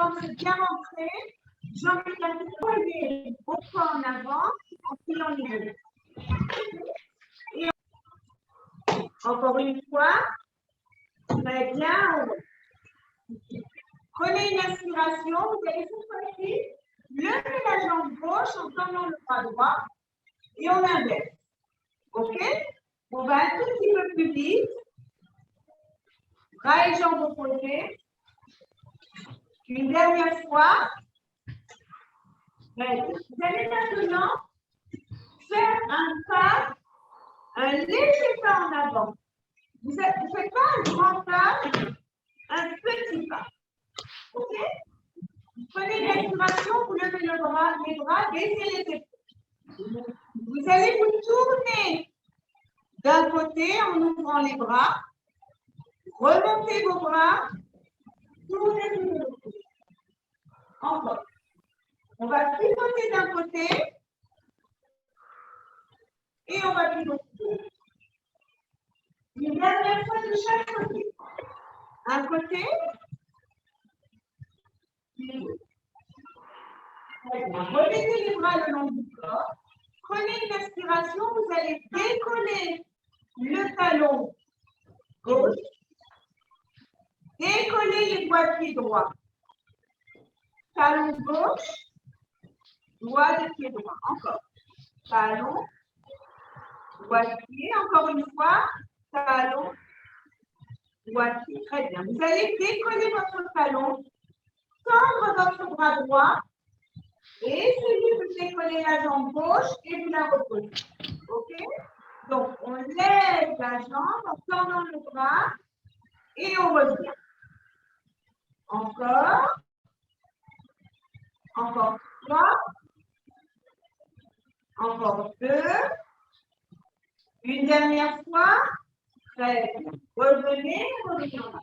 ventre est bien rentré. Jambes écartées, au poids en avant, en pliant les deux. Et encore une fois. Très bien. Prenez une inspiration. Vous allez cette fois-ci lever la jambe gauche en tendant le bras droit. Et on inverse. OK? On va un tout petit peu plus vite. Bras et jambes opposés. Une dernière fois. Vous allez maintenant faire un léger pas en avant. Vous ne faites pas un grand pas, un petit pas. OK? Vous prenez l'inspiration, vous levez les bras, baissez les épaules. Vous allez vous tourner d'un côté en ouvrant les bras. Remontez vos bras. Tournez de l'autre côté. Encore. On va pivoter d'un côté. Et on va pivoter. Une dernière fois de chaque côté. Un côté. Remettez les bras le long du corps. Prenez une inspiration. Vous allez décoller le talon gauche. Décoller les doigts droits. Talon gauche. Doigt de pied droit. Encore. Talon. Doigt de pied. Encore une fois. Talon. Doigt de pied. Très bien. Vous allez décoller votre talon. Tendre votre bras droit. Et essayez de décoller la jambe gauche et vous la reposez. OK? Donc, on lève la jambe en tendant le bras et on revient. Encore. Encore 3. Encore 2. Une dernière fois. Très bien. Revenez, revenez en bas.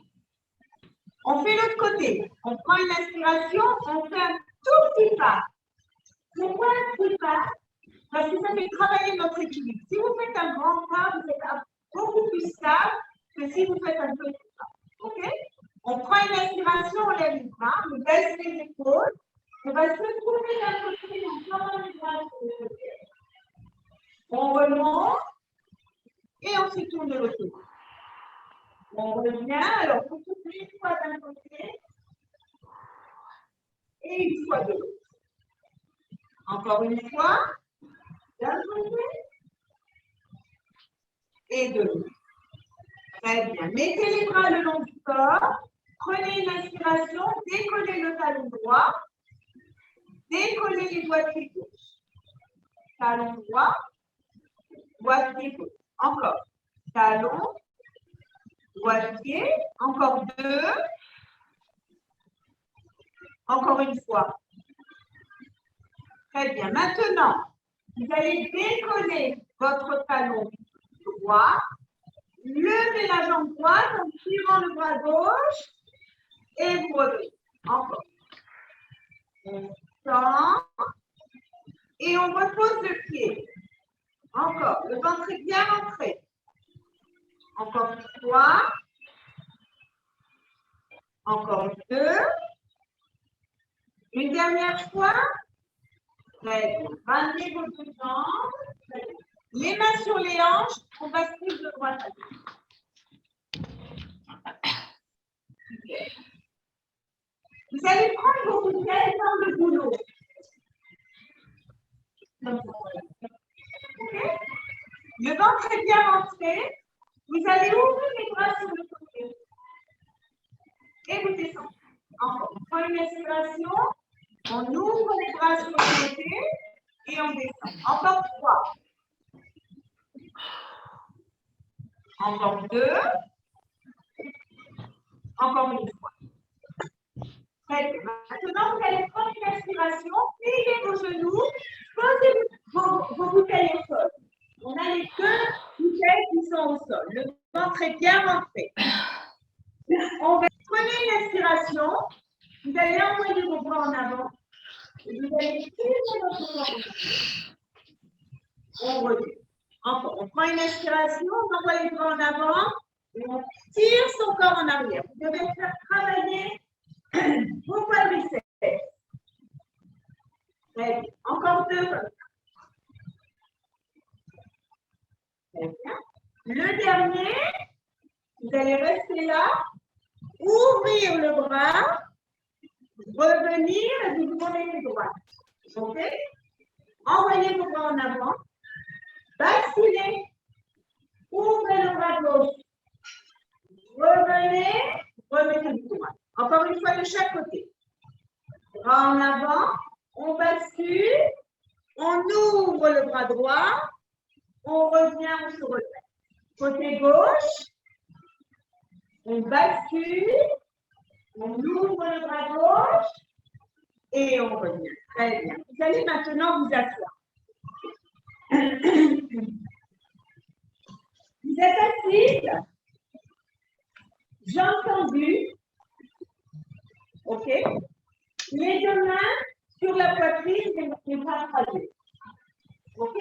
On fait l'autre côté. On prend une inspiration, on fait un tout petit pas. Pourquoi un petit pas? Parce que ça fait travailler notre équilibre. Si vous faites un grand pas, vous êtes beaucoup plus stable que si vous faites un petit pas. OK? On prend une inspiration, on lève les bras, on baisse les épaules. On va se tourner d'un côté, on tend les bras sur le côté. On remonte et on se tourne de l'autre côté. On revient, alors vous tournez une fois d'un côté et une fois de l'autre. Encore une fois, d'un côté et de l'autre. Très bien. Mettez les bras le long du corps. Prenez une inspiration, décollez le talon droit. Décollez les doigts de pied gauche. Talon droit, doigt de pied gauche. Encore. Talon, doigt de pied. Encore 2. Encore une fois. Très bien. Maintenant, vous allez décoller votre talon droit. Levez la jambe droite en tirant le bras gauche et vous revenez. Encore. On tend et on repose le pied. Encore. Le ventre est bien rentré. Encore 3. Encore 2. Une dernière fois. Très bien. Ramenez vos deux jambes. Les mains sur les hanches. On va suivre de droite à gauche. Vous allez prendre vos bouteilles dans le boulot. Okay. Le ventre est bien rentré. Vous allez ouvrir les bras sur le côté. Et vous descendez. Encore. On prend une inspiration. On ouvre les bras sur le côté. Et on descend. Encore 3. Encore 2. Encore une fois. Très bien. Maintenant, vous allez prendre une inspiration, pliez vos genoux, posez vos bouteilles au sol. On a les 2 bouteilles qui sont au sol. Le ventre est bien rentré. On va prendre une inspiration. Vous allez envoyer vos bras en avant. Et vous allez tirer votre bras en avant. On revient. Encore. On prend une inspiration, on envoie les bras en avant et on tire son corps en arrière. Vous devez faire travailler Vos quadriceps. Très bien. Encore 2 comme ça. Très bien. Le dernier, vous allez rester là, ouvrir le bras, revenir et vous tournez les droits. OK? Envoyez vos bras en avant, basculez, ouvrez le bras gauche, revenez, remettez le droit. Encore une fois de chaque côté. Bras en avant, on bascule, on ouvre le bras droit, on revient, on se relève. Côté gauche, on bascule, on ouvre le bras gauche et on revient. Très bien. Vous allez maintenant vous asseoir. Vous êtes assise. J'ai entendu. OK. Les deux mains sur la poitrine, les bras croisés. OK.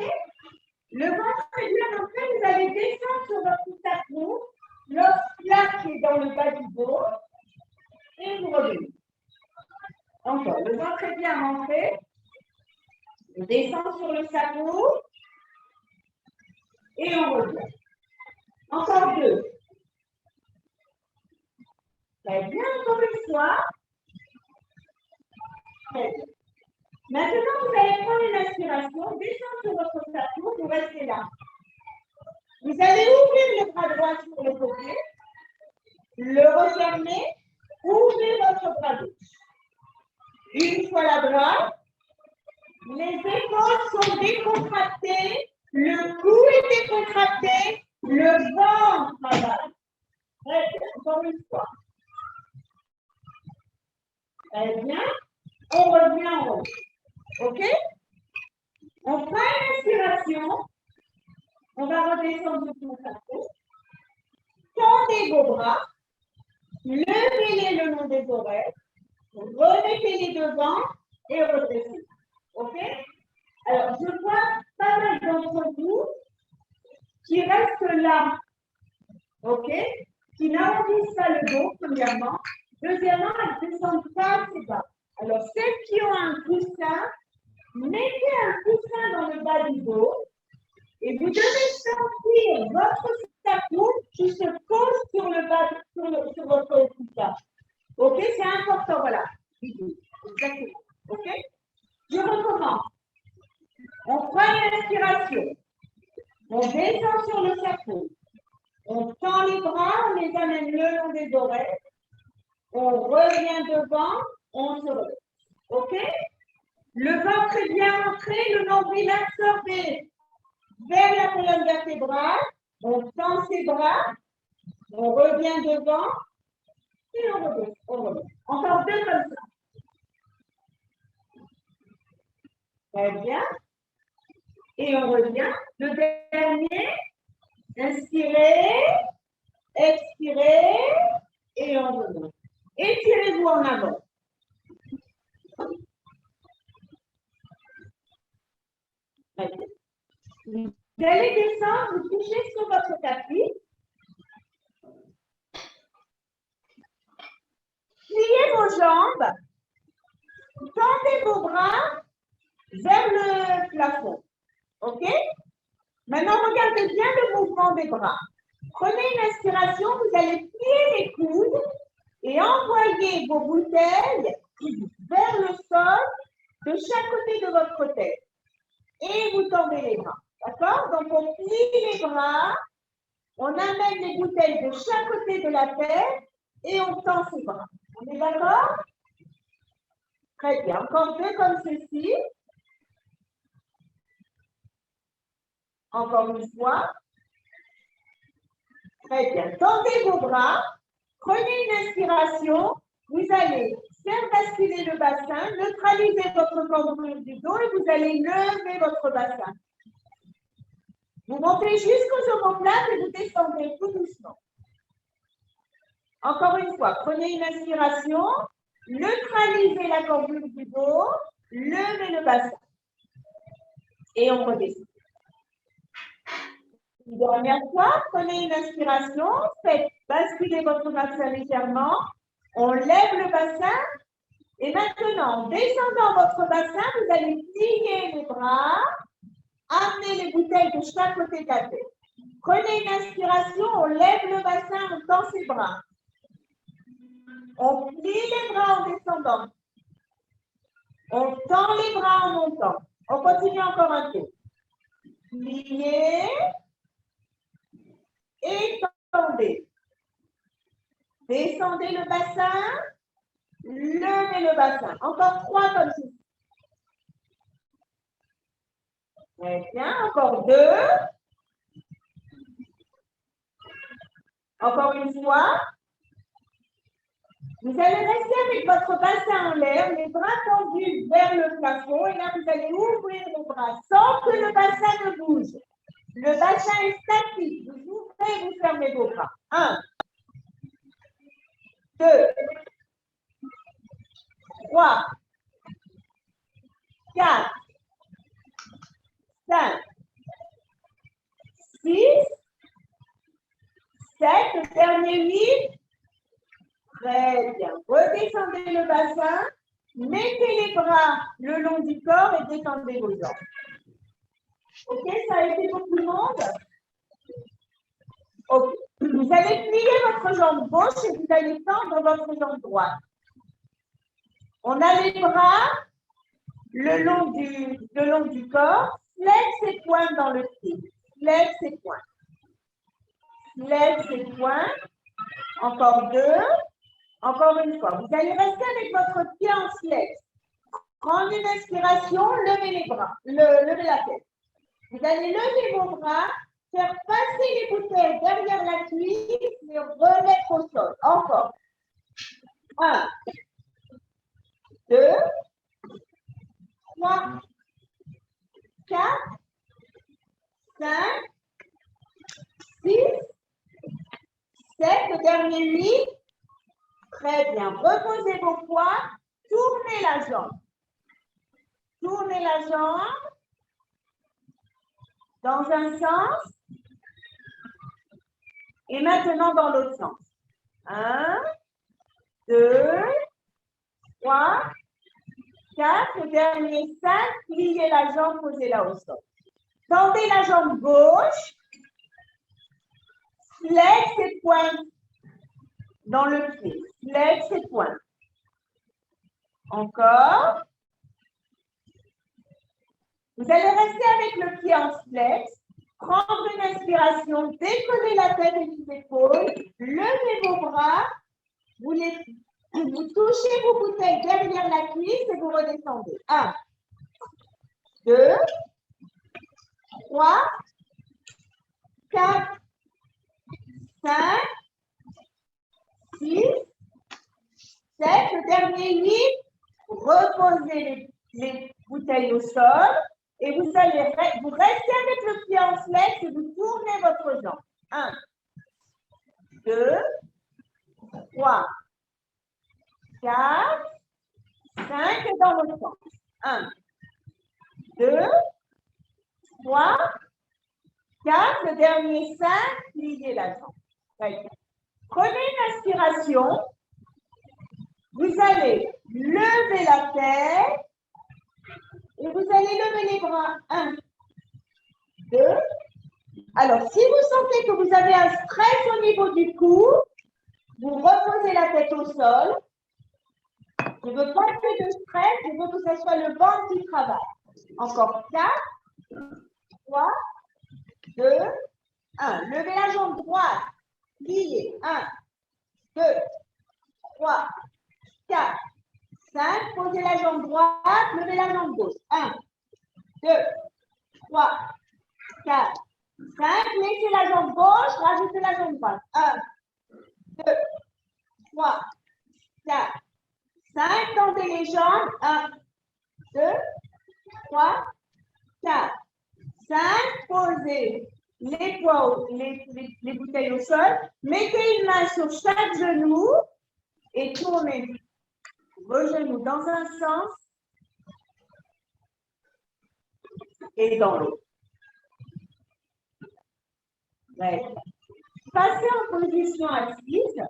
Le ventre est bien entré, vous allez descendre sur votre tapis, l'os plat qui est dans le bas du dos, et vous revenez. Encore, le ventre est bien rentré, on descend sur le sabot, et on revient. Encore 2. Très bien, encore une fois. Très bien. Maintenant, vous allez prendre une inspiration, descendre sur votre tapis, vous restez là. Vous allez ouvrir le bras droit sur le côté, le refermer, ouvrez votre bras gauche. Une fois la droite, les épaules sont décontractées, le cou est décontracté, le ventre travaille. Très bien, encore une fois. Très bien, on revient en haut. OK? On prend une inspiration, on va redescendre tout le tapis. Tendez vos bras, levez-les le long des oreilles, remettez-les devant et redescendez. OK? Alors, je vois pas mal d'entre vous qui restent là. OK? Qui n'arrondissent pas le dos, premièrement. Deuxièmement, elles ne descendent pas assez bas. Alors, celles qui ont un coussin, mettez un coussin dans le bas du dos et vous devez sentir votre tapis qui se pose sur le bas, sur votre coussin. OK? C'est important, voilà. Exactement. OK? Je recommence. On prend une inspiration. On descend sur le cerveau. On tend les bras, on les amène le long des oreilles. On revient devant, on se relève. OK? Le ventre est bien rentré, le nombril absorbé vers la colonne vertébrale. On tend ses bras. On revient devant. Et on revient. On revient. Encore 2 comme ça. Très bien. Et on revient. Le dernier. Inspirez. Expirez. Et on revient. Étirez-vous en avant. Très bien. Vous allez descendre, vous touchez sur votre tapis. Pliez vos jambes. Tendez vos bras vers le plafond. OK? Maintenant, regardez bien le mouvement des bras. Prenez une inspiration, vous allez plier les coudes et envoyer vos bouteilles vers le sol de chaque côté de votre tête. Et vous tendez les bras. D'accord? Donc, on plie les bras, on amène les bouteilles de chaque côté de la tête et on tend ses bras. On est d'accord? Très bien. Encore 2 comme ceci. Encore une fois. Très bien. Tendez vos bras. Prenez une inspiration. Vous allez faire basculer le bassin, neutraliser votre cambrure du dos et vous allez lever votre bassin. Vous montez jusqu'aux omoplates et vous descendez tout doucement. Encore une fois, prenez une inspiration, neutralisez la cambrure du dos, levez le bassin. Et on redescend. Une dernière fois, prenez une inspiration, faites basculer votre bassin légèrement, On lève le bassin. Et maintenant, en descendant votre bassin, vous allez plier les bras, amener les bouteilles de chaque côté de la tête. Prenez une inspiration, on lève le bassin, on tend ses bras. On plie les bras en descendant. On tend les bras en montant. On continue encore un peu. Pliez. Étendez. Descendez le bassin. Levez le bassin. Encore 3 comme ceci. Très bien. Encore 2. Encore une fois. Vous allez rester avec votre bassin en l'air, les bras tendus vers le plafond. Et là, vous allez ouvrir les bras sans que le bassin ne bouge. Le bassin est statique. Vous ouvrez et vous fermez vos bras. 1, 2, 3, 4, 5, 6, 7, le dernier 8. Très bien. Redescendez le bassin, mettez les bras le long du corps et descendez vos jambes. Ok, ça a été pour tout le monde? Ok. Vous allez plier votre jambe gauche et vous allez tendre votre jambe droite. On a les bras le long du corps. Lève ses poings dans le pied. Lève ses poings. Lève ses poings. Encore 2. Encore une fois. Vous allez rester avec votre pied en flex. Prendre une inspiration, levez les bras. Levez la tête. Vous allez lever vos bras, faire passer les bouteilles derrière la cuisse et remettre au sol. Encore. 1, 2, 3, 4, 5, 6, 7, le dernier 8. Très bien. Reposez vos poids. Tournez la jambe. Tournez la jambe dans un sens. Et maintenant dans l'autre sens. 1, 2, 3, 4. Le dernier 5. Pliez la jambe, posez-la au sol. Tendez la jambe gauche. Flex ses pointes dans le pied. Flex ses pointes. Encore. Vous allez rester avec le pied en flex. Prendre une inspiration, décoller la tête et les épaules. Levez vos bras. Vous touchez vos bouteilles derrière la cuisse et vous redescendez. 1, 2, 3, 4, 5, 6, 7, le dernier 8. Reposez les bouteilles au sol et vous restez avec le pied en flex et vous tournez votre jambe. 1, 2, 3, 4, 5 et dans l'autre sens. 1, 2, 3, 4, le dernier 5, pliez la jambe. Prenez une inspiration. Vous allez lever la tête et vous allez lever les bras. 1, 2. Alors, si vous sentez que vous avez un stress au niveau du cou, vous reposez la tête au sol. Je ne veux pas que de stress, je veux que ce soit le ventre qui travaille. Encore 4, 3, 2, 1. Levez la jambe droite. Pliez. 1, 2, 3, 4, 5. Posez la jambe droite. Levez la jambe gauche. 1, 2, 3, 4, 5. Laissez la jambe gauche. Rajoutez la jambe droite. 1, 2, 3, 4, 5. Tendez les jambes. 1, 2, 3, 4, 5. Posez les poids, les bouteilles au sol. Mettez une main sur chaque genou et tournez vos genoux dans un sens et dans l'autre. Ouais. Passez en position assise.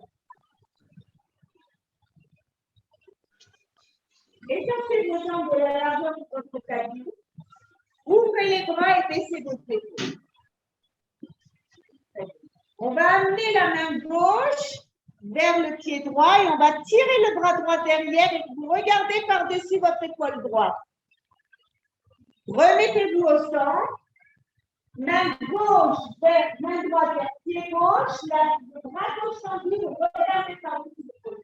Écartez vos jambes de la largeur de votre tapis. Ouvrez les bras et baissez vos épaules. On va amener la main gauche vers le pied droit et on va tirer le bras droit derrière et vous regardez par-dessus votre épaule droite. Remettez-vous au centre. Main gauche vers main droite vers pied gauche. Le bras gauche tendu, vous regardez par-dessus l'épaule.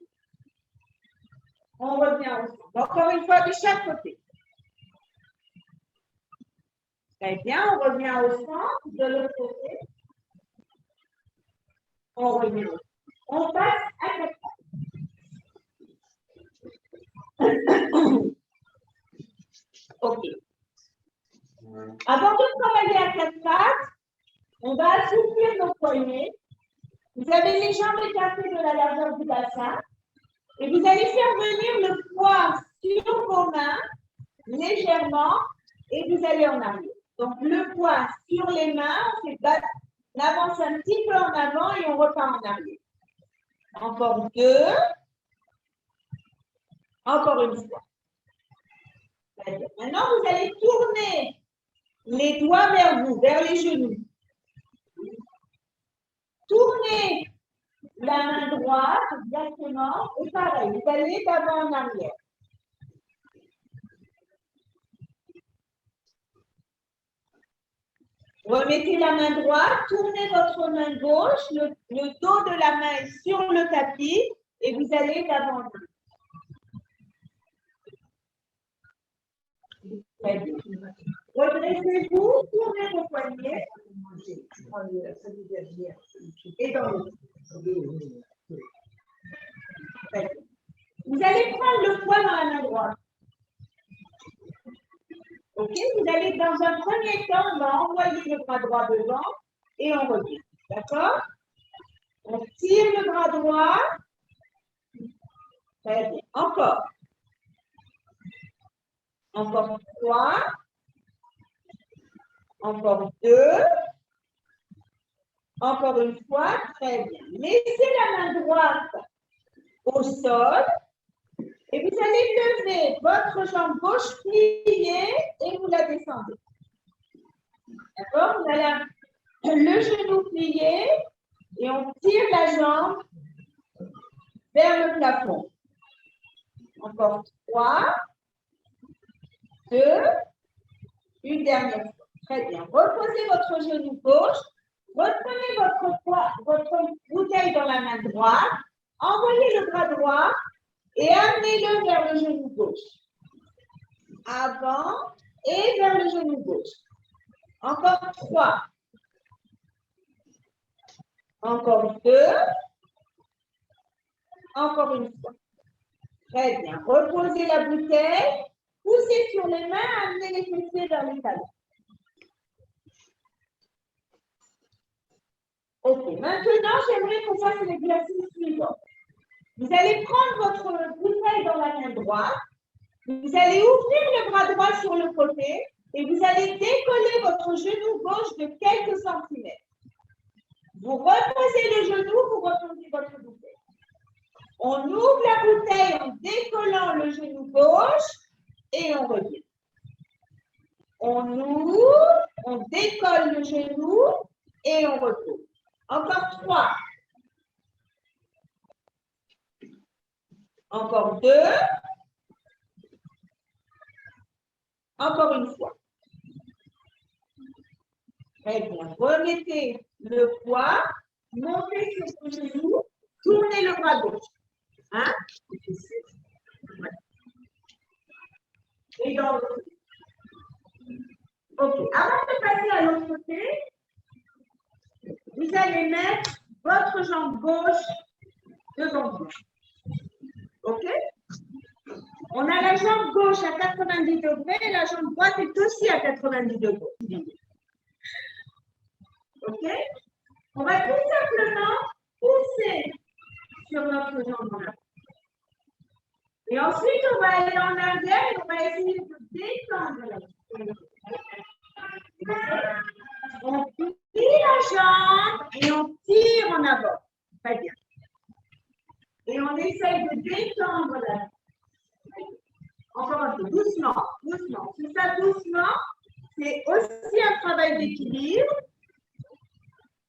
On revient au centre. Encore une fois de chaque côté. Très bien, on revient au centre de l'autre côté. On revient au centre. On passe à quatre pattes. OK. Avant de travailler à quatre pattes, on va assouplir nos poignets. Vous avez les jambes écartées de la largeur du bassin. Et vous allez faire venir le poids sur vos mains, légèrement, et vous allez en arrière. Donc, le poids sur les mains, on avance un petit peu en avant et on repart en arrière. Encore deux. Encore une fois. Maintenant, vous allez tourner les doigts vers vous, vers les genoux. Tournez la main droite, exactement, et pareil, vous allez d'avant en arrière. Remettez la main droite, tournez votre main gauche, le dos de la main est sur le tapis et vous allez d'avant en arrière. Très bien. Redressez-vous, tournez vos poignets. Et dans le vous allez prendre le poids dans la main droite. OK? Vous allez, dans un premier temps, on va envoyer le bras droit devant et on revient. D'accord? On tire le bras droit. Très bien. Encore. Encore 3. Encore 2. Encore une fois. Très bien. Laissez la main droite au sol. Et vous allez lever votre jambe gauche pliée et vous la descendez. D'accord? Vous allez le genou plié et on tire la jambe vers le plafond. Encore 3, 2, une dernière fois. Très bien. Reposez votre genou gauche. Reprenez votre bouteille dans la main droite. Envoyez le bras droit et amenez-le vers le genou gauche. Avant et vers le genou gauche. Encore 3. Encore 2. Encore une fois. Très bien. Reposez la bouteille. Poussez sur les mains, amenez les fessiers vers les talons. OK. Maintenant, j'aimerais qu'on fasse l'exercice suivant. Vous allez prendre votre bouteille dans la main droite. Vous allez ouvrir le bras droit sur le côté et vous allez décoller votre genou gauche de quelques centimètres. Vous reposez le genou, vous reposez votre bouteille. On ouvre la bouteille en décollant le genou gauche et on revient. On ouvre, on décolle le genou et on repose. Encore 3. Encore 2. Encore une fois. Très bien. Remettez le poids, montez sur vos genoux, tournez le bras gauche. Hein? Et dans l'autre côté. OK. Avant de passer à l'autre côté, vous allez mettre votre jambe gauche devant vous. OK? On a la jambe gauche à 90 degrés et la jambe droite est aussi à 90 degrés. OK? On va tout simplement pousser sur notre jambe là. Et ensuite, on va aller en arrière et on va essayer de détendre la jambe. On plie la jambe et on tire en avant. Très bien. Et on essaye de détendre la jambe. travail d'équilibre.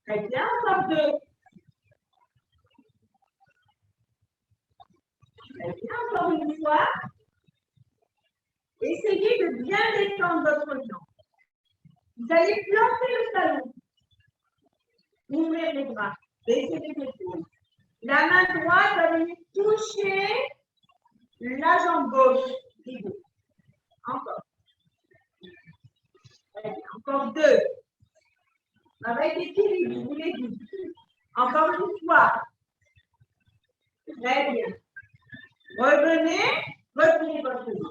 Très bien, encore 2. Très bien, encore une fois. Essayez de bien détendre votre jambe. Vous allez planter le talon. Ouvrez les bras. Baissez les épaules. La main droite va venir toucher la jambe gauche. Encore. Très bien. Encore 2. Avec équilibre, je vous l'ai dit. Encore une fois. Très bien. Revenez, retenez votre main.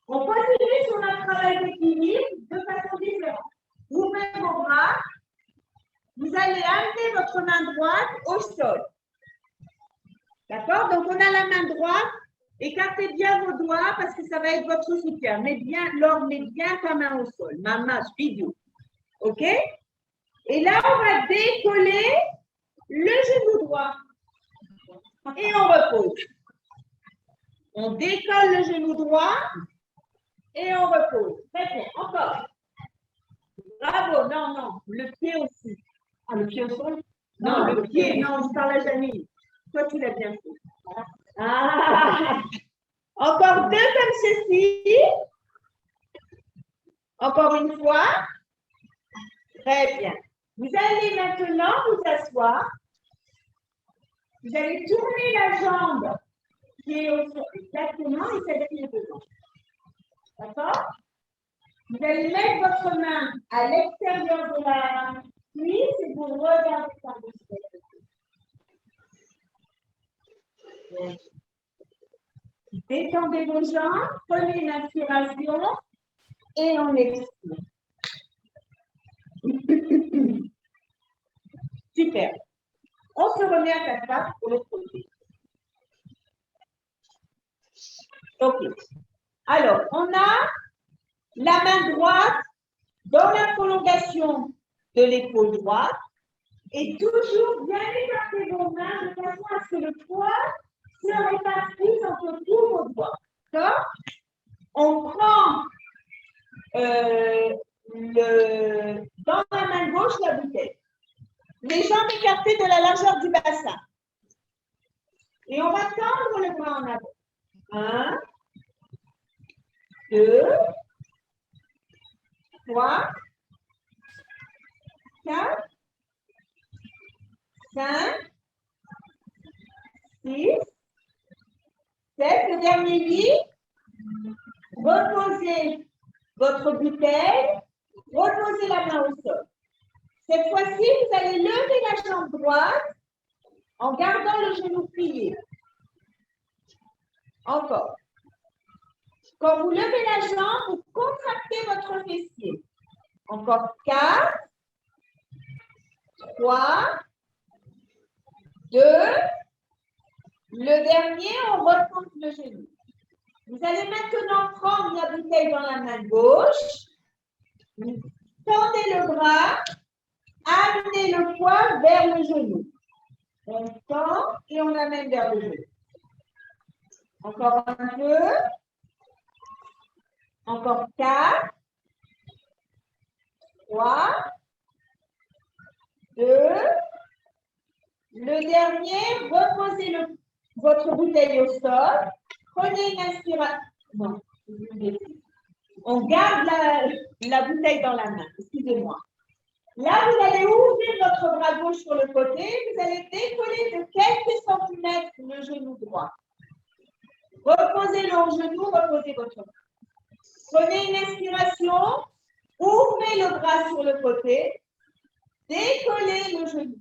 On continue sur notre travail d'équilibre de façon différente. Ouvrez vos bras. Vous allez amener votre main droite au sol. D'accord? Donc, on a la main droite. Écartez bien vos doigts parce que ça va être votre soutien. Mettez bien ta main au sol. Maman, vidéo. OK? Et là, on va décoller le genou droit. Et on repose. On décolle le genou droit et on repose. Très bien. Encore. Bravo. Non, non. Le pied aussi. Ah, le pied au sol? Non, le pied, non, je parle à Janine. Toi, tu l'as bien fait. Ah. Encore 2 comme ceci. Encore une fois. Très bien. Vous allez maintenant vous asseoir. Vous allez tourner la jambe qui est au sol exactement et celle-ci est devant. D'accord? Vous allez mettre votre main à l'extérieur de la cuisse et vous regardez par-dessus. Détendez vos jambes, prenez une inspiration et on expire. Super. On se remet à 4 pattes pour l'autre côté. OK. Alors, on a la main droite dans la prolongation de l'épaule droite et toujours bien écarter vos mains de façon à ce que le poids se répartisse entre tous vos doigts. D'accord? On prend dans la main gauche la bouteille. Les jambes écartées de la largeur du bassin. Et on va tendre le bras en avant. 1, 2, 3, 4, 5, 6, 7, le dernier 8. Reposez votre bouteille, reposez la main au sol. Cette fois-ci, vous allez lever la jambe droite en gardant le genou plié. Encore. Quand vous levez la jambe, vous contractez votre fessier. Encore 4, 3, 2, le dernier, on repose le genou. Vous allez maintenant prendre la bouteille dans la main gauche, tendez le bras, amenez le poids vers le genou. On tend et on amène vers le genou. Encore un peu. Encore 4, 3, 2, le dernier, reposez votre bouteille au sol. Prenez une inspiration. Non, on garde la bouteille dans la main. Excusez-moi. Là, vous allez ouvrir votre bras gauche sur le côté. Vous allez décoller de quelques centimètres le genou droit. Reposez le genou, reposez votre bras. Prenez une inspiration. Ouvrez le bras sur le côté. Décollez le genou.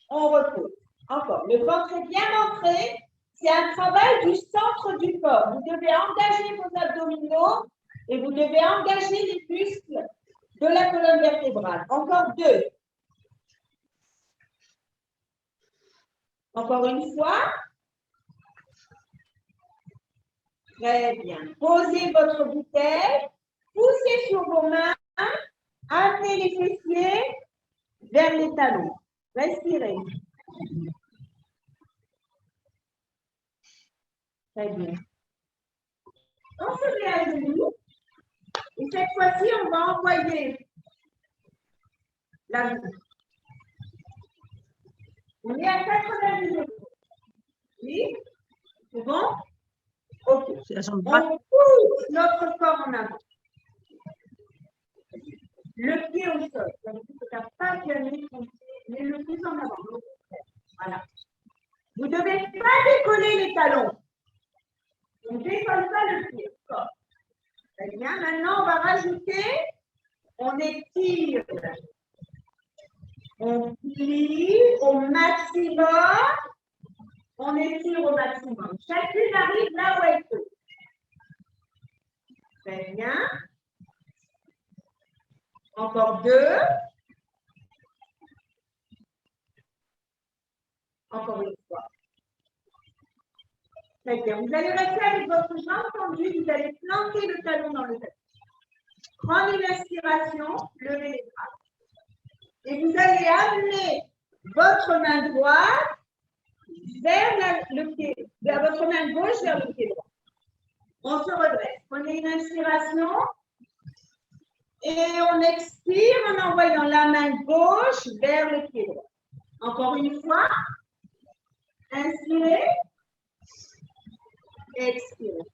On repose. Encore. Le ventre est bien ancré. C'est un travail du centre du corps. Vous devez engager vos abdominaux et vous devez engager les muscles de la colonne vertébrale. Encore 2. Encore une fois. Très bien. Posez votre bouteille. Poussez sur vos mains. Amenez les fessiers vers les talons. Respirez. Très bien. On se met à genoux. Et cette fois-ci, on va envoyer la vie. On est à 90 degrés. Oui? C'est bon? Ok. C'est la jambe droite. On pousse notre corps en avant. Le pied au sol. Donc, tu n'as pas bien mis ton pied, mais le plus en avant. Voilà. Vous ne devez pas décoller les talons. On ne décolle pas le pied. Très bien. Maintenant, on va rajouter, on étire. On plie au maximum. On étire au maximum. Chacune arrive là où elle peut. Très bien. Encore 2. Encore une fois. Très bien. Vous allez rester avec votre jambe tendue. Vous allez planter le talon dans le tapis. Prenez une inspiration. Levez les bras. Et vous allez amener votre main droite vers le pied. Vers votre main gauche vers le pied droit. On se redresse. Prenez une inspiration. Et on expire en envoyant la main gauche vers le pied droit. Encore une fois. Inspirez. Expirez.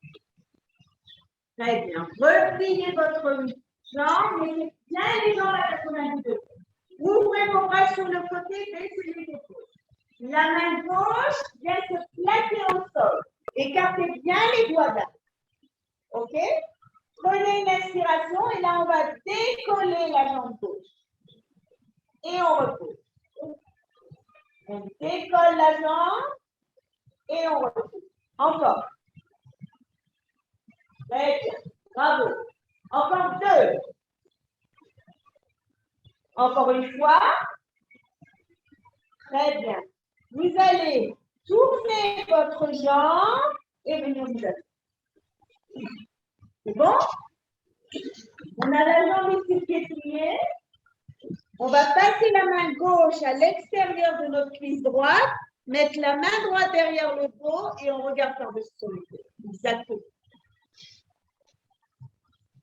Très bien. Repliez votre jambe. Mettez bien les jambes à 90 degrés. Ouvrez vos bras sur le côté. Baissez les épaules. La main gauche vient se plaquer au sol. Écartez bien les doigts d'arrêt. OK? Prenez une inspiration et là, on va décoller la jambe gauche. Et on repose. On décolle la jambe et on repose. Encore. Très bien. Bravo. Encore 2. Encore une fois. Très bien. Vous allez tourner votre jambe et venir vous asseoir. C'est bon? On a la jambe ici qui est pliée. On va passer la main gauche à l'extérieur de notre cuisse droite, mettre la main droite derrière le dos et on regarde par-dessus son épaule. Exactement.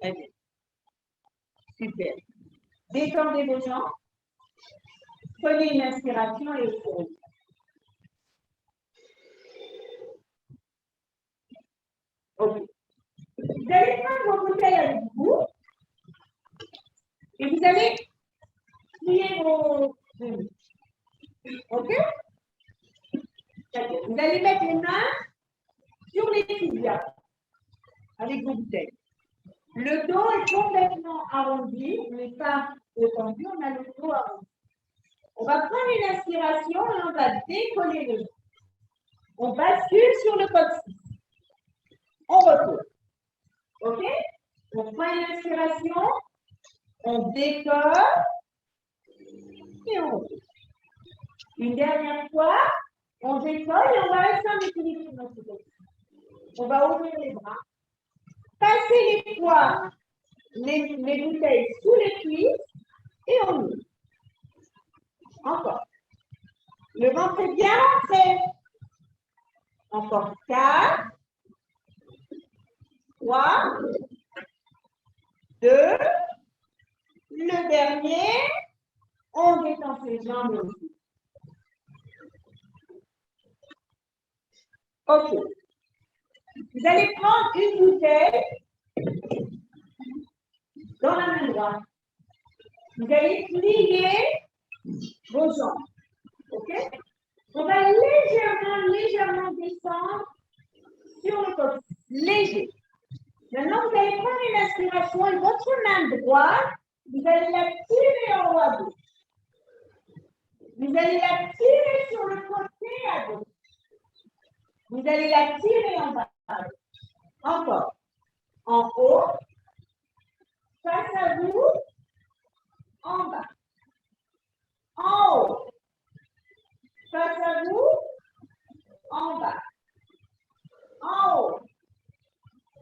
Très bien. Super. Détendez vos jambes. Prenez une inspiration et expirez. Ok. Vous allez prendre vos bouteilles avec vous et vous allez plier vos... Ok? Vous allez mettre les mains sur les tibias avec vos bouteilles. Le dos est complètement arrondi, mais pas étendu, on a le dos arrondi. On va prendre une inspiration et on va décoller le dos. On bascule sur le coccyx. On repose. OK? On prend une inspiration, on décolle et on repose. Une dernière fois, on décolle et on va rester en équilibre sur notre coccyx. On va ouvrir les bras. Passer les poids, les bouteilles sous les cuisses et on ouvre. Encore. Le ventre est bien rentré. Encore 4, 3, 2, le dernier. On détend ses jambes aussi. OK. Vous allez prendre une bouteille dans la main droite. Vous allez plier vos jambes. OK? On va légèrement descendre sur le côté. Léger. Maintenant, vous allez prendre une inspiration et votre main droite, vous allez la tirer en haut à gauche. Vous allez la tirer sur le côté à gauche. Vous allez la tirer en bas. Encore. En haut. Face à vous. En bas. En haut. Face à vous. En bas. En haut.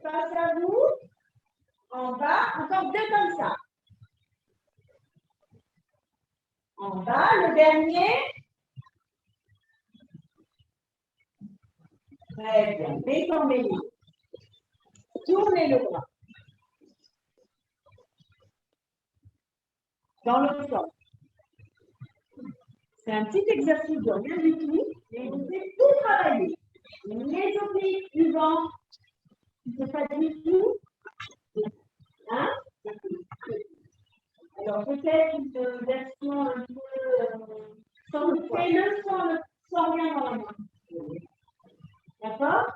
Face à vous. En bas. Encore 2 comme ça. En bas. Le dernier. Très bien. Détendez-les. Tournez le bras. dans l'autre sens. C'est un petit exercice de rien du tout, et vous devez tout travailler. Les obliques suivants, c'est pas du tout. Hein? Alors peut-être une version un peu sans fais-le sans rien dans la main. D'accord?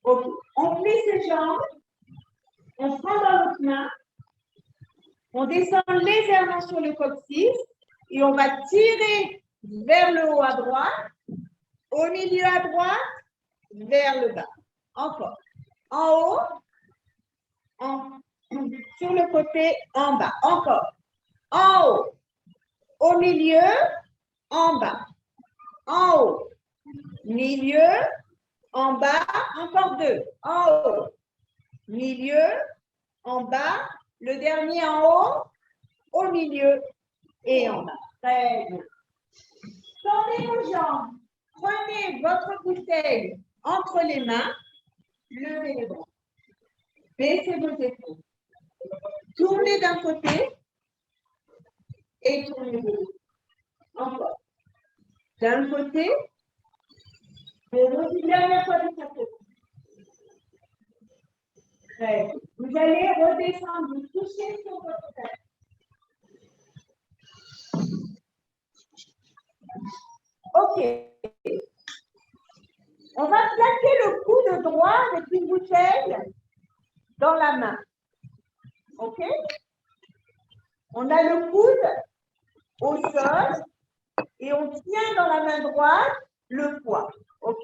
Ok. On plie ses jambes, on se prend dans l'autre main, on descend légèrement sur le coccyx et on va tirer vers le haut à droite, au milieu à droite, vers le bas. Encore. En haut, sur le côté, en bas. Encore. En haut, au milieu, en bas. En haut, milieu, en bas, encore deux. En haut, milieu, en bas, le dernier en haut, au milieu et en bas. Très bien. Tendez vos jambes. Prenez votre bouteille entre les mains. Levez les bras. Baissez vos épaules. Tournez d'un côté et tournez de l'autre. Encore. D'un côté et l'autre. Une dernière fois de chaque côté. Très bien. Vous allez redescendre, vous touchez sur votre tête. Ok. On va placer le coude droit avec une bouteille dans la main. Ok? On a le coude au sol et on tient dans la main droite le poids. Ok?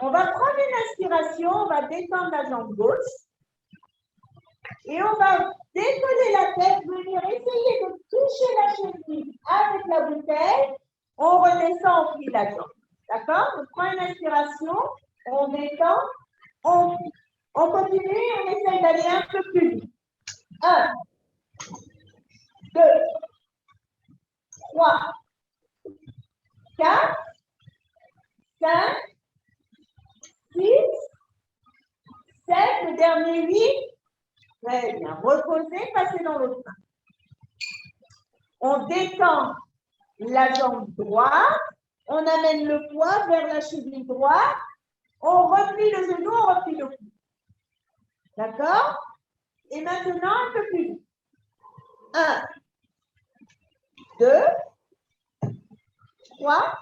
On va prendre une inspiration, on va détendre la jambe gauche et on va décoller la tête, venir essayer de toucher la cheville avec la bouteille. On redescend, on plie la jambe. D'accord? On prend une inspiration, on détend, on continue, on essaye d'aller un peu plus vite. 1, 2, 3, 4, 5, 6, 7, le dernier 8. Très bien. Reposez, passez dans l'autre main. On détend la jambe droite, on amène le poids vers la cheville droite, on replie le genou, on replie le cou. D'accord? Et maintenant, un peu plus vite. 1, 2, 3,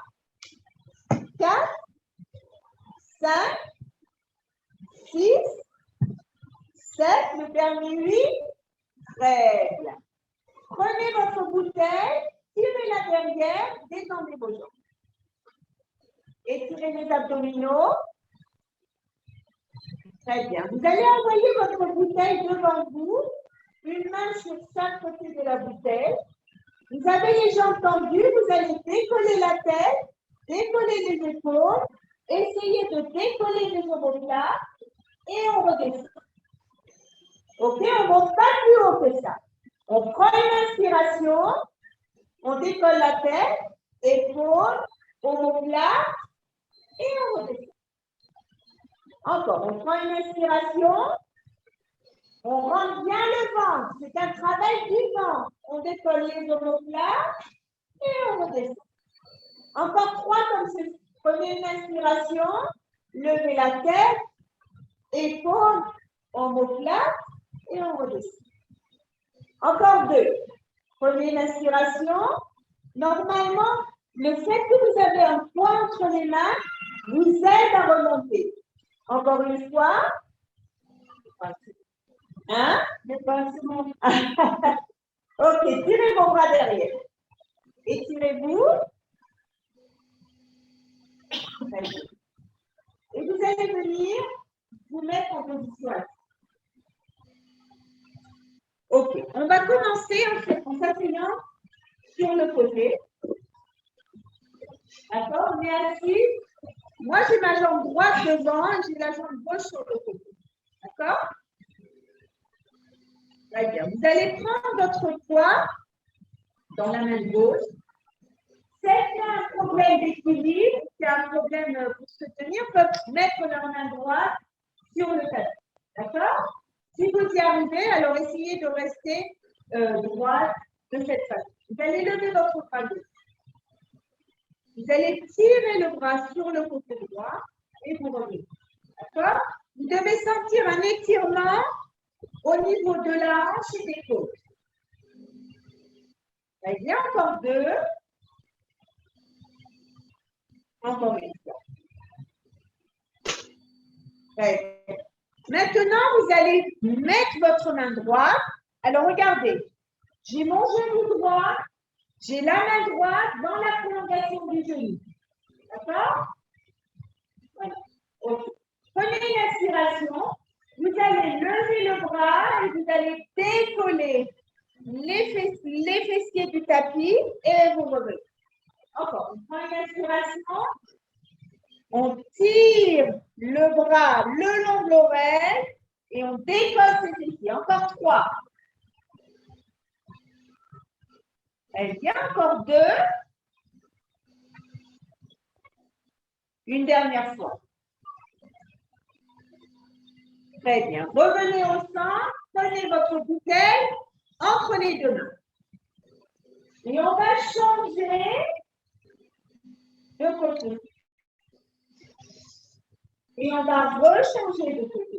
4, 5, 6, 7, le dernier 8. Très bien. Prenez votre bouteille, tirez la derrière, détendez vos jambes. Étirez les abdominaux. Très bien. Vous allez envoyer votre bouteille devant vous, une main sur chaque côté de la bouteille. Vous avez les jambes tendues, vous allez décoller la tête, décoller les épaules, essayez de décoller les omoplates et on redescend. Ok, on ne monte pas plus haut que ça. On prend une inspiration, on décolle la tête, épaules, omoplate et on redescend. Encore, on prend une inspiration, on rentre bien le ventre, c'est un travail du ventre. On décolle les omoplates et on redescend. Encore 3 comme ceci. Prenez une inspiration, levez la tête, épaules, omoplate et on redescend. Encore 2. Prenez une inspiration. Normalement, le fait que vous avez un poids entre les mains vous aide à remonter. Encore une fois. Hein? Ok, tirez vos bras derrière. Étirez-vous. Et vous allez venir vous mettre en position assise. Ok, on va commencer en s'appuyant sur le côté. D'accord? On est assis. Moi, j'ai ma jambe droite devant et j'ai la jambe gauche sur le côté. D'accord? Très bien. Vous allez prendre votre poids dans la main gauche. C'est un problème d'équilibre, c'est un problème pour se tenir, peuvent mettre leur main droite sur le tapis. D'accord? Si vous y arrivez, alors essayez de rester droite de cette façon. Vous allez lever votre bras gauche. Vous allez tirer le bras sur le côté droit et vous revenez. D'accord? Vous devez sentir un étirement au niveau de la hanche et des côtes. Très bien, encore deux. Encore une fois. Très bien. Maintenant, vous allez mettre votre main droite. Alors, regardez. J'ai mon genou droit. J'ai la main droite dans la prolongation du genou. D'accord? Voilà. Okay. Prenez une inspiration. Vous allez lever le bras et vous allez décoller les fessiers du tapis et vous revenez. Encore. On prend une inspiration. On tire le bras le long de l'oreille et on décolle ses fessiers. Encore trois. Très bien. Encore deux. Une dernière fois. Très bien. Revenez au centre. Prenez votre bouteille entre les deux mains. Et on va changer de côté. Et on va rechanger de côté.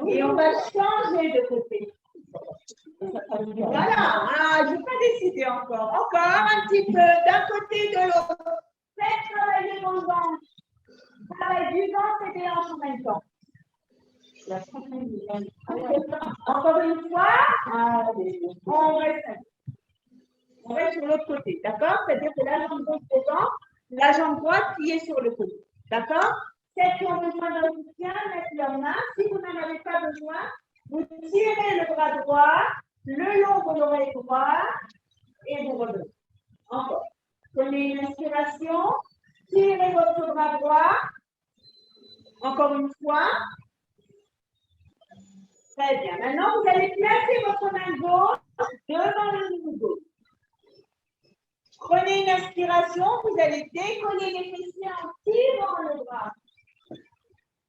Et on va changer de côté. Voilà. Ah, je n'ai pas décidé encore. Encore un petit peu d'un côté de l'autre. Faites travailler vos hanches. Travail du ventre et des hanches en même temps. Encore une fois, on reste sur l'autre côté, d'accord? C'est-à-dire que la jambe gauche devant, la jambe droite qui est sur le côté, d'accord? Celles qui ont besoin d'un soutien, mettent leurs mains. Si vous n'en avez pas besoin, vous tirez le bras droit, le long de l'oreille droite et vous revenez. Encore. Prenez une inspiration, tirez votre bras droit. Encore une fois. Très bien. Maintenant, vous allez placer votre main gauche devant le genou gauche. Prenez une inspiration, vous allez décoller les fessiers en tirant le bras.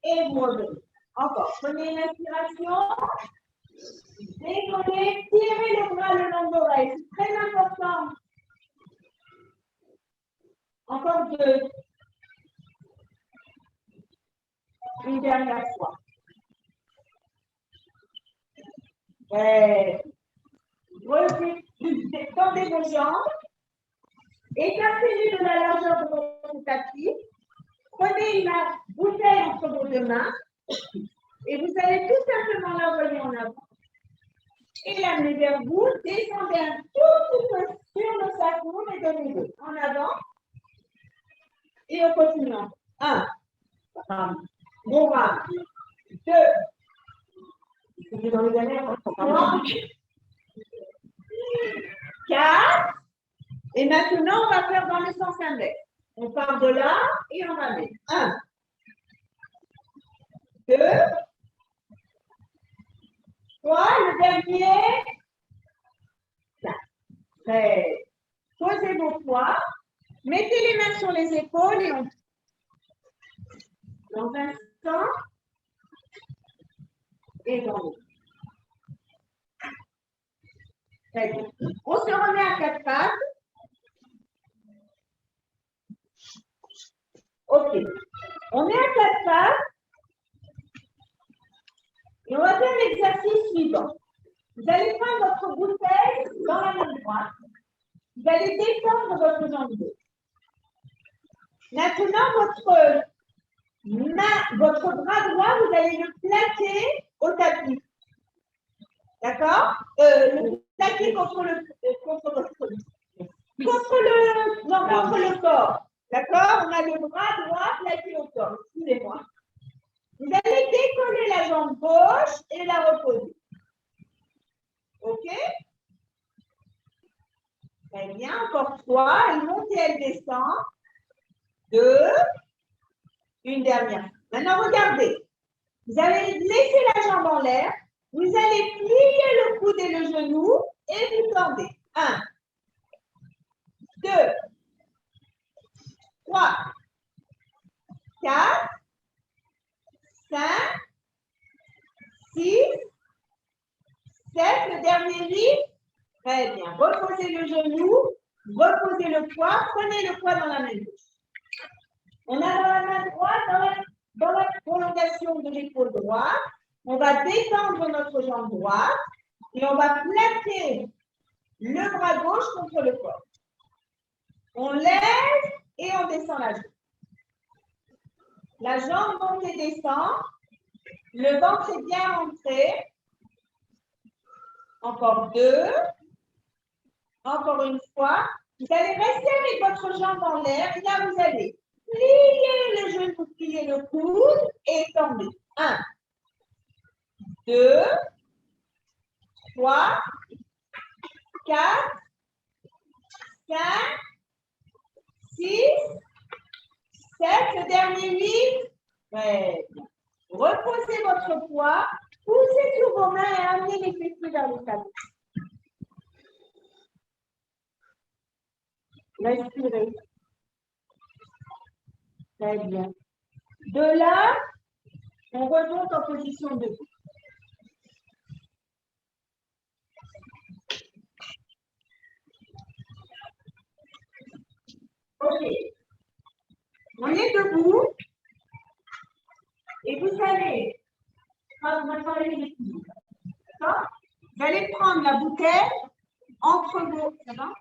Et vous revenez. Encore. Prenez une inspiration. Décollez, tirez le bras le long de l'oreille. C'est très important. Encore deux. Une dernière fois. Tendez vos jambes. Écartez-les de la largeur de votre tapis. Prenez une bouteille entre vos deux mains. Et vous allez tout simplement l'envoyer en avant. Et l'amener vers vous. Descendez un tout petit peu sur le sacrum et donnez-le en avant. Et on continue. 1. Bon bras. 2. 3. 4. Et maintenant, on va faire dans le sens inverse. On part de là et on ramène. 1. 2. 3. Le dernier. 4. Très. Posez vos poids. Mettez les mains sur les épaules et on. Dans un sens. Et dans l'autre. Très bien. On se remet à 4 pattes. Ok. On est à 4 pattes. Et on va faire l'exercice suivant. Vous allez prendre votre bouteille dans la main droite. Vous allez détendre votre jambe gauche. Maintenant, votre bras droit, vous allez le plaquer au tapis. D'accord? Le plaquer contre le corps. D'accord? On a le bras droit plaqué au corps. Excusez-moi. Vous allez décoller la jambe gauche et la reposer. OK? Très bien. Encore 3. Elle monte et elle descend. 2. Une dernière. Maintenant, regardez. Vous allez laisser la jambe en l'air. Vous allez plier le coude et le genou et vous tendez. 1. 2. 3. 4. 5. 6. 7. Le dernier 8. Très bien. Reposez le genou, reposez le poids, prenez le poids dans la main gauche. On a dans la main droite, dans la prolongation de l'épaule droite, on va détendre notre jambe droite et on va plaquer le bras gauche contre le corps. On lève et on descend la jambe. La jambe monte et descend. Le ventre est bien rentré. Encore 2. Encore une fois. Vous allez rester avec votre jambe en l'air. Et là, vous allez plier le genou, plier le coude et tomber. 1, 2, 3, 4, 5, 6, 7, le dernier 8. Très bien. Reposez votre poids, poussez sur vos mains et amenez les fessiers vers le tapis. Respirez. Très bien. De là, on remonte en position debout. Ok. On est debout. Et vous allez, on va travailler l'équilibre. D'accord? Vous allez prendre la bouteille entre vos. Ça va?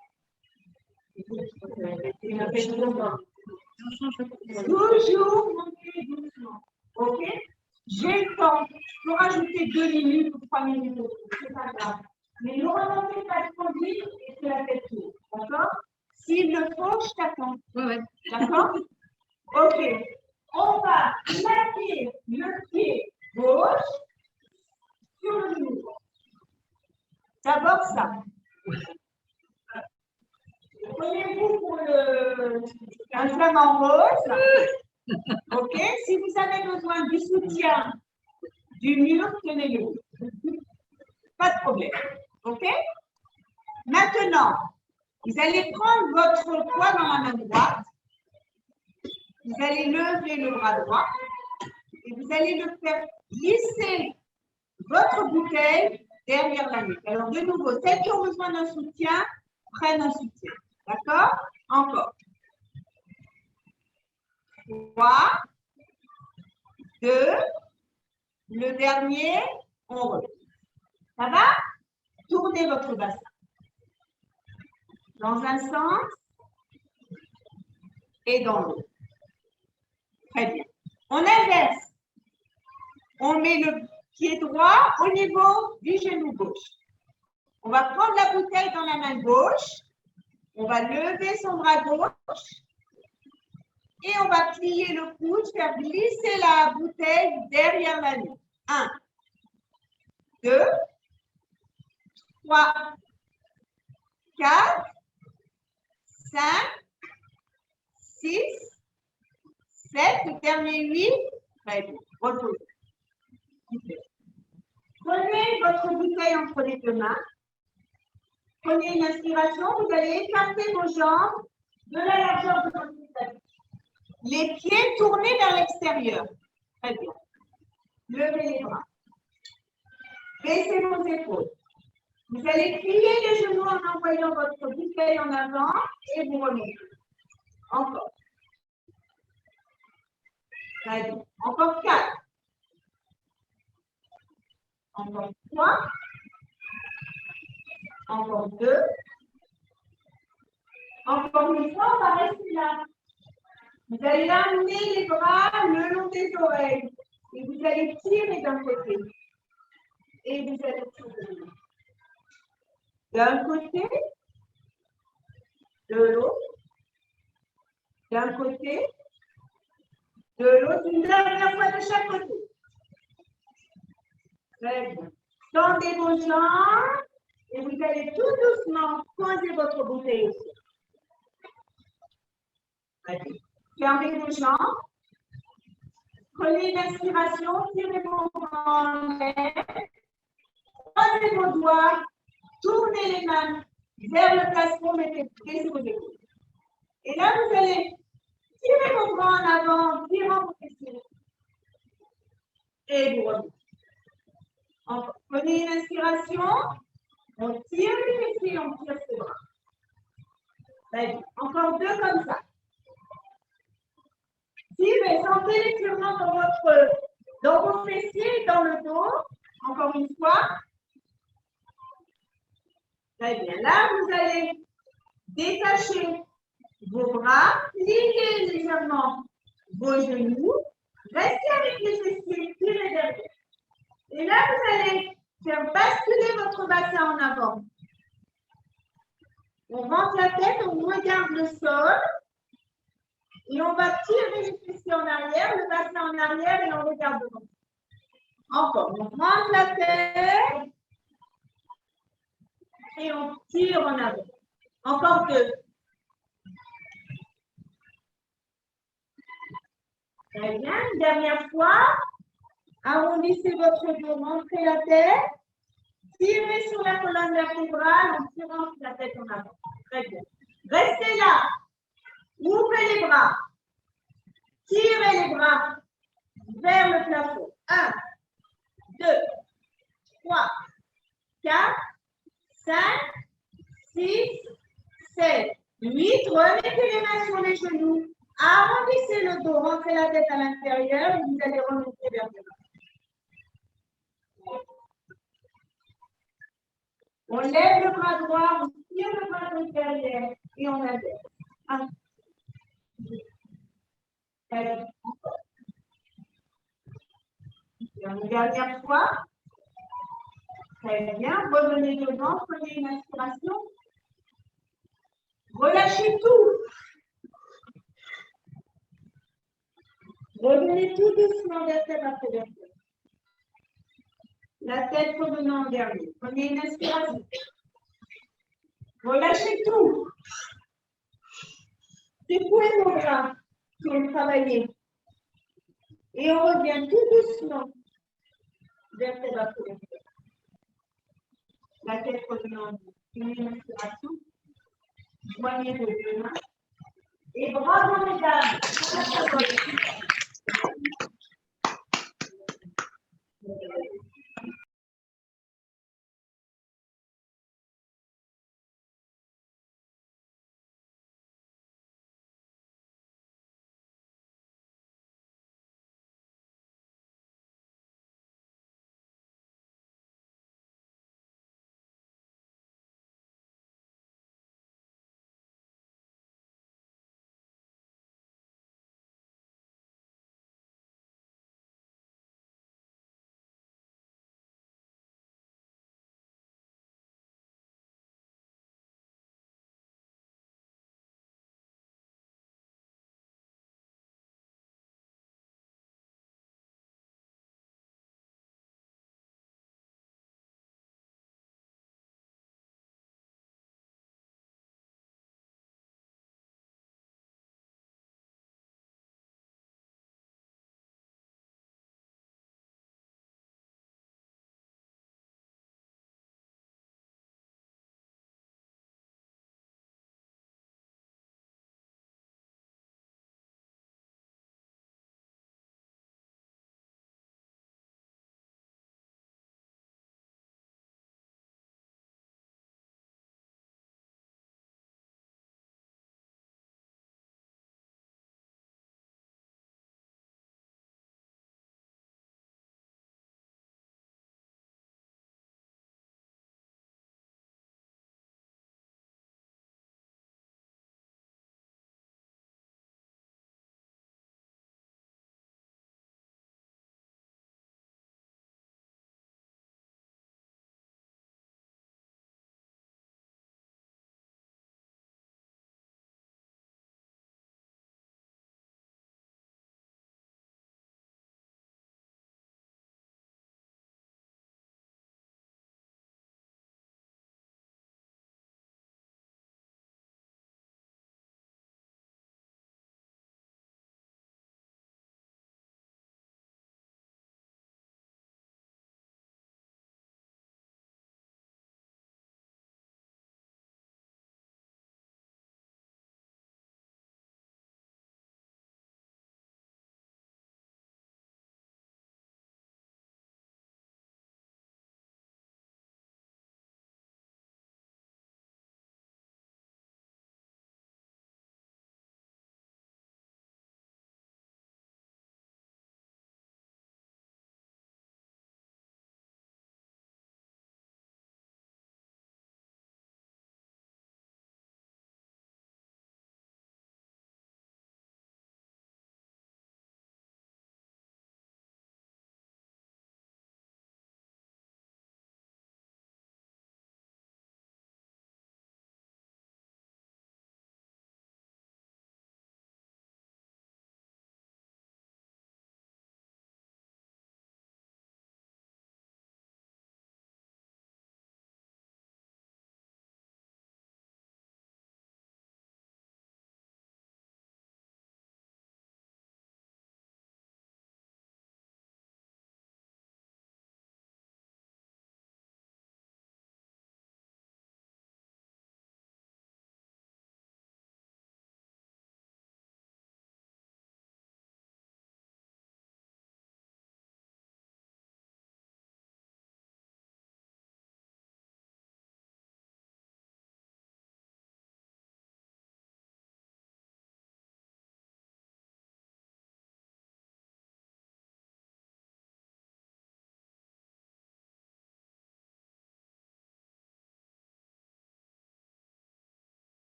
Toujours monter doucement. Ok? J'ai le temps. Je peux rajouter 2 minutes ou 3 minutes. C'est pas grave. Mais ne remontez pas trop vite et c'est la tête tourne. D'accord? S'il le faut, je t'attends. Ouais. D'accord? Ok. On va plaquer le pied gauche sur le genou. D'abord ça. Prenez-vous pour un flamant rose. Ok. Si vous avez besoin du soutien du mur, tenez-le. Pas de problème. Ok. Maintenant, vous allez prendre votre poids dans la main droite. Vous allez lever le bras droit et vous allez le faire glisser votre bouteille derrière la nuque. Alors, de nouveau, celles qui ont besoin d'un soutien, prennent un soutien. D'accord? Encore. 3, 2, le dernier, on repose. Ça va? Tournez votre bassin. Dans un sens et dans l'autre. Très bien. On inverse. On met le pied droit au niveau du genou gauche. On va prendre la bouteille dans la main gauche. On va lever son bras gauche. Et on va plier le coude, faire glisser la bouteille derrière la nuque. 1, 2, 3, 4, 5, 6, 7, le dernier 8. Très bien. Reposez. Prenez votre bouteille entre les deux mains. Prenez une inspiration. Vous allez écarter vos jambes de la largeur de votre bouteille. Les pieds tournés vers l'extérieur. Très bien. Levez les bras. Baissez vos épaules. Vous allez plier les genoux en envoyant votre bouteille en avant et vous remontez. Encore. Très bien. Encore 4. Encore 3. Encore 2. Encore une fois, on va rester là. Vous allez amener les bras le long des oreilles. Et vous allez tirer d'un côté. Et vous allez tirer d'un côté, de l'autre, d'un côté, de l'autre, une dernière fois de chaque côté. Très bien. Tendez vos jambes et vous allez tout doucement poser votre bouteille aussi. Très bien. Fermez vos jambes. Prenez une inspiration, tirez vos bras en l'air. Posez vos doigts, tournez les mains vers le plafond, mettez sur vos épaules. Et là, vous allez tirer vos bras en avant, tirant vos fessiers. Et vous remontez. Prenez une inspiration, on tire les fessiers, on tire ses bras. Encore 2 comme ça. Tirez, sentez l'étirement dans vos fessiers et dans le dos. Encore une fois. Très bien. Là, vous allez détacher vos bras, plier légèrement vos genoux, restez avec les fessiers, tirez derrière. Et là, vous allez faire basculer votre bassin en avant. On rentre la tête, on regarde le sol. Et on va tirer les fessiers en arrière, le bassin en arrière et on regarde devant. Encore, on rentre la tête et on tire en avant. Encore 2. Très bien, une dernière fois. Arrondissez votre dos, rentrez la tête. Tirez sur la colonne vertébrale en tirant la tête en avant. Très bien. Restez là. Ouvrez les bras. Tirez les bras vers le plafond. 1, 2, 3, 4, 5, 6, 7, 8. Remettez les mains sur les genoux. Arrondissez le dos, rentrez la tête à l'intérieur et vous allez remonter vers le bas. On lève le bras droit, on tire le bras gauche derrière et on inverse. 1, 2, 3. Une dernière fois. Très bien. Revenez devant, prenez une inspiration. Relâchez tout. Revenez tout doucement vertèbre après vertèbre. La tête revenant en dernier. Prenez une inspiration. Relâchez tout. Secouez vos bras qui ont travaillé. Et on revient tout doucement vertèbre après vertèbre. La tête revenant en dernier. Prenez une inspiration. Joignez vos deux mains. Et bravo mesdames.